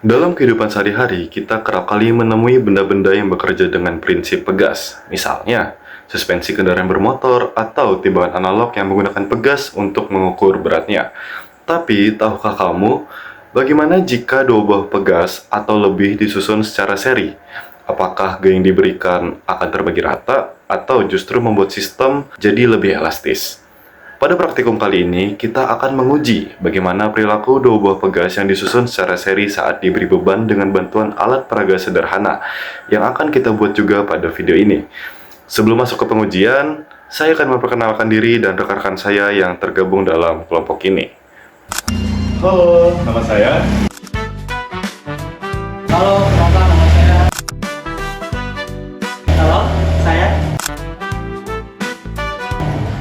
Dalam kehidupan sehari-hari, kita kerap kali menemui benda-benda yang bekerja dengan prinsip pegas. Misalnya, suspensi kendaraan bermotor atau timbangan analog yang menggunakan pegas untuk mengukur beratnya. Tapi, tahukah kamu, bagaimana jika dua buah pegas atau lebih disusun secara seri? Apakah gaya yang diberikan akan terbagi rata atau justru membuat sistem jadi lebih elastis? Pada praktikum kali ini, kita akan menguji bagaimana perilaku dua buah pegas yang disusun secara seri saat diberi beban dengan bantuan alat peraga sederhana yang akan kita buat juga pada video ini. Sebelum masuk ke pengujian, saya akan memperkenalkan diri dan rekan-rekan saya yang tergabung dalam kelompok ini. Halo, nama saya. Halo, kenalkan nama saya. Halo, saya.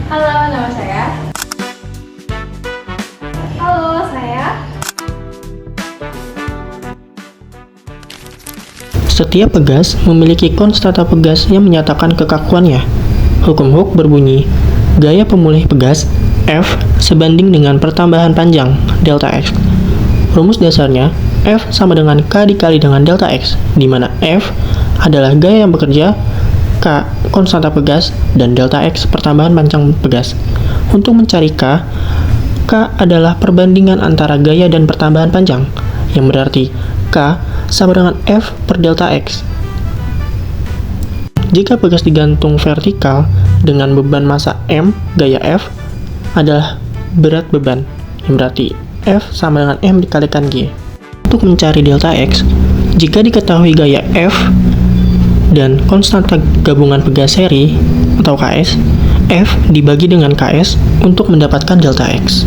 Halo, nama saya. Halo, saya. Setiap pegas memiliki konstanta pegas yang menyatakan kekakuannya. Hukum Hooke berbunyi, gaya pemulih pegas F sebanding dengan pertambahan panjang delta X. Rumus dasarnya F sama dengan K dikali dengan delta X, di mana F adalah gaya yang bekerja, K konstanta pegas, dan delta X pertambahan panjang pegas. Untuk mencari K adalah perbandingan antara gaya dan pertambahan panjang, yang berarti K sama dengan F per delta X. Jika pegas digantung vertikal dengan beban massa M, gaya F adalah berat beban, yang berarti F sama dengan M dikalikan G. Untuk mencari delta X, jika diketahui gaya F dan konstanta gabungan pegas seri atau KS, F dibagi dengan KS untuk mendapatkan delta X.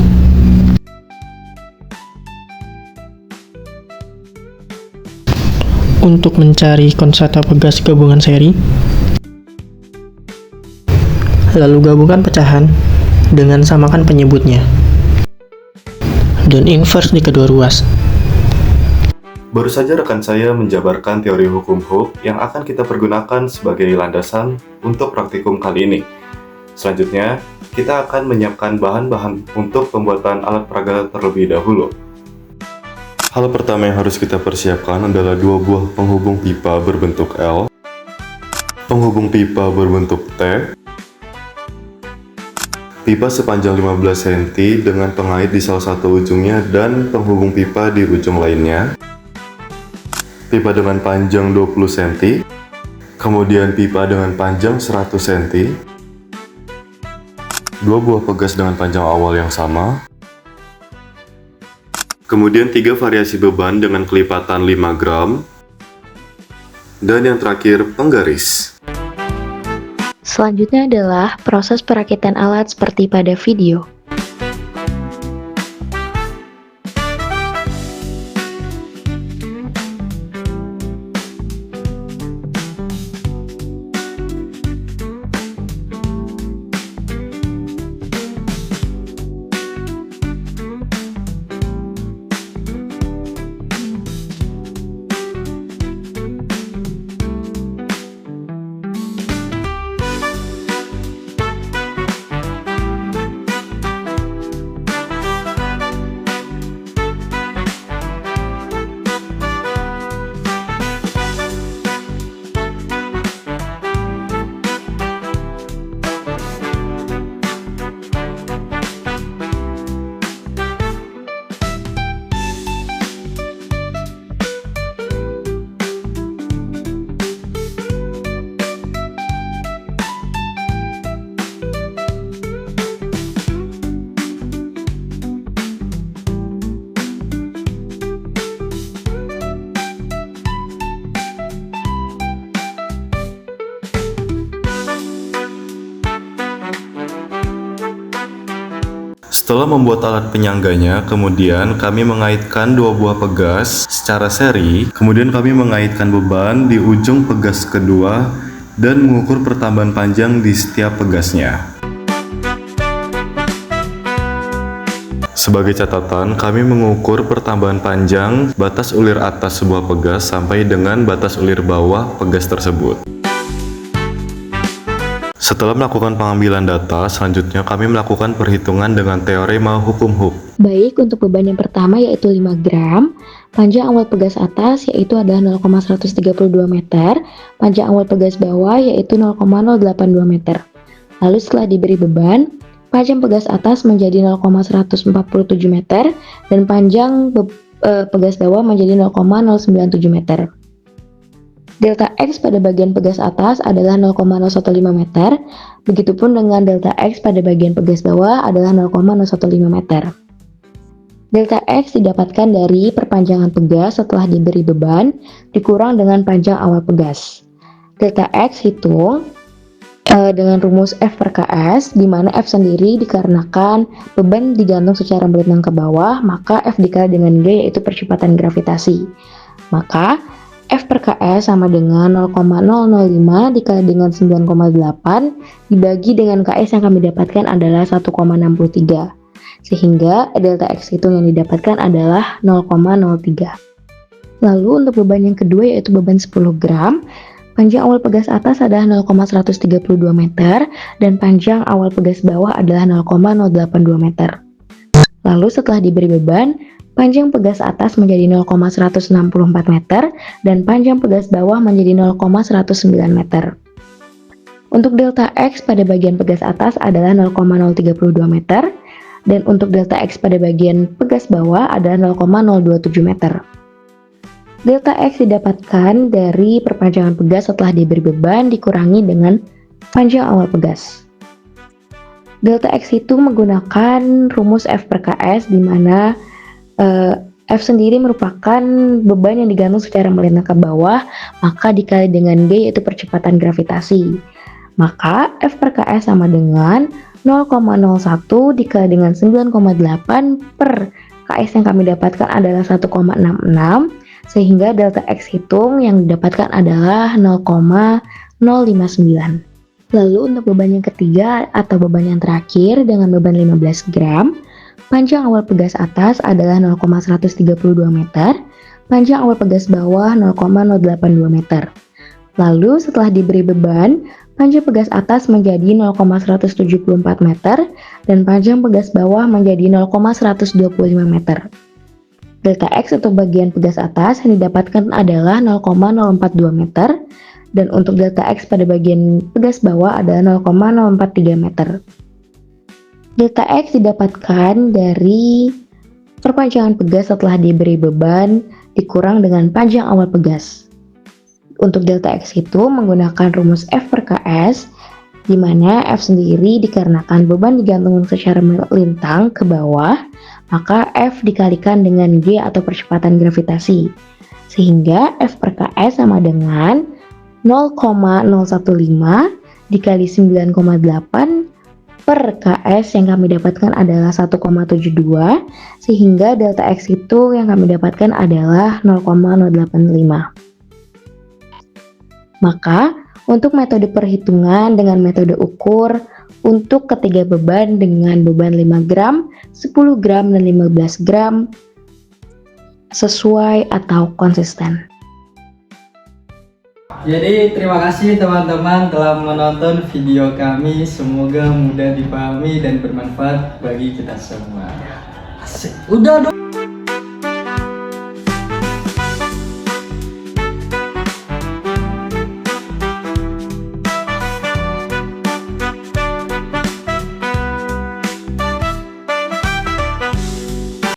Untuk mencari konstanta pegas gabungan seri, lalu gabungkan pecahan dengan samakan penyebutnya dan inverse di kedua ruas. Baru saja rekan saya menjabarkan teori hukum Hooke yang akan kita pergunakan sebagai landasan untuk praktikum kali ini. Selanjutnya, kita akan menyiapkan bahan-bahan untuk pembuatan alat peraga terlebih dahulu. Hal pertama yang harus kita persiapkan adalah dua buah penghubung pipa berbentuk L, penghubung pipa berbentuk T, pipa sepanjang 15 cm dengan pengait di salah satu ujungnya dan penghubung pipa di ujung lainnya, pipa dengan panjang 20 cm, kemudian pipa dengan panjang 100 cm, dua buah pegas dengan panjang awal yang sama, kemudian 3 variasi beban dengan kelipatan 5 gram, dan yang terakhir penggaris. Selanjutnya adalah proses perakitan alat seperti pada video. Setelah membuat alat penyangganya, kemudian kami mengaitkan dua buah pegas secara seri, kemudian kami mengaitkan beban di ujung pegas kedua dan mengukur pertambahan panjang di setiap pegasnya. Sebagai catatan, kami mengukur pertambahan panjang batas ulir atas sebuah pegas sampai dengan batas ulir bawah pegas tersebut. Setelah melakukan pengambilan data, selanjutnya kami melakukan perhitungan dengan teorema hukum Hooke. Baik, untuk beban yang pertama yaitu 5 gram, Panjang awal pegas atas yaitu adalah 0,132 meter, panjang awal pegas bawah yaitu 0,082 meter. Lalu setelah diberi beban, panjang pegas atas menjadi 0,147 meter dan panjang pegas bawah menjadi 0,097 meter. Delta X pada bagian pegas atas adalah 0,015 meter, begitupun dengan delta X pada bagian pegas bawah adalah 0,015 meter. Delta X didapatkan dari perpanjangan pegas setelah diberi beban dikurang dengan panjang awal pegas. Delta X hitung dengan rumus F per KS, di mana F sendiri dikarenakan beban digantung secara melintang ke bawah, maka F dikali dengan G yaitu percepatan gravitasi. Maka F per KS sama dengan 0,005 dikali dengan 9,8 dibagi dengan KS yang kami dapatkan adalah 1,63. Sehingga delta X hitung yang didapatkan adalah 0,03. Lalu untuk beban yang kedua yaitu beban 10 gram, panjang awal pegas atas adalah 0,132 meter dan panjang awal pegas bawah adalah 0,082 meter. Lalu setelah diberi beban, panjang pegas atas menjadi 0,164 meter dan panjang pegas bawah menjadi 0,109 meter. Untuk delta X pada bagian pegas atas adalah 0,032 meter dan untuk delta X pada bagian pegas bawah adalah 0,027 meter. Delta X didapatkan dari perpanjangan pegas setelah diberi beban dikurangi dengan panjang awal pegas. Delta X itu menggunakan rumus F per KS di mana F sendiri merupakan beban yang digantung secara melintang ke bawah, maka dikali dengan G yaitu percepatan gravitasi. Maka F per KS sama dengan 0,01 dikali dengan 9,8 per KS yang kami dapatkan adalah 1,66, sehingga delta X hitung yang didapatkan adalah 0,059. Lalu untuk beban yang ketiga atau beban yang terakhir dengan beban 15 gram, panjang awal pegas atas adalah 0,132 meter, panjang awal pegas bawah 0,082 meter. Lalu setelah diberi beban, panjang pegas atas menjadi 0,174 meter dan panjang pegas bawah menjadi 0,125 meter. Delta X untuk bagian pegas atas yang didapatkan adalah 0,042 meter dan untuk delta X pada bagian pegas bawah adalah 0,043 meter. Delta X didapatkan dari perpanjangan pegas setelah diberi beban dikurang dengan panjang awal pegas. Untuk delta X itu menggunakan rumus F per KS, di mana F sendiri dikarenakan beban digantung secara melintang ke bawah, maka F dikalikan dengan G atau percepatan gravitasi. Sehingga F per KS sama dengan 0,015 dikali 9,8 per KS yang kami dapatkan adalah 1,72, sehingga delta X itu yang kami dapatkan adalah 0,085. Maka untuk metode perhitungan dengan metode ukur untuk ketiga beban dengan beban 5 gram, 10 gram, dan 15 gram sesuai atau konsisten. Jadi terima kasih teman-teman telah menonton video kami. Semoga mudah dipahami dan bermanfaat bagi kita semua. Asik. Udah dong.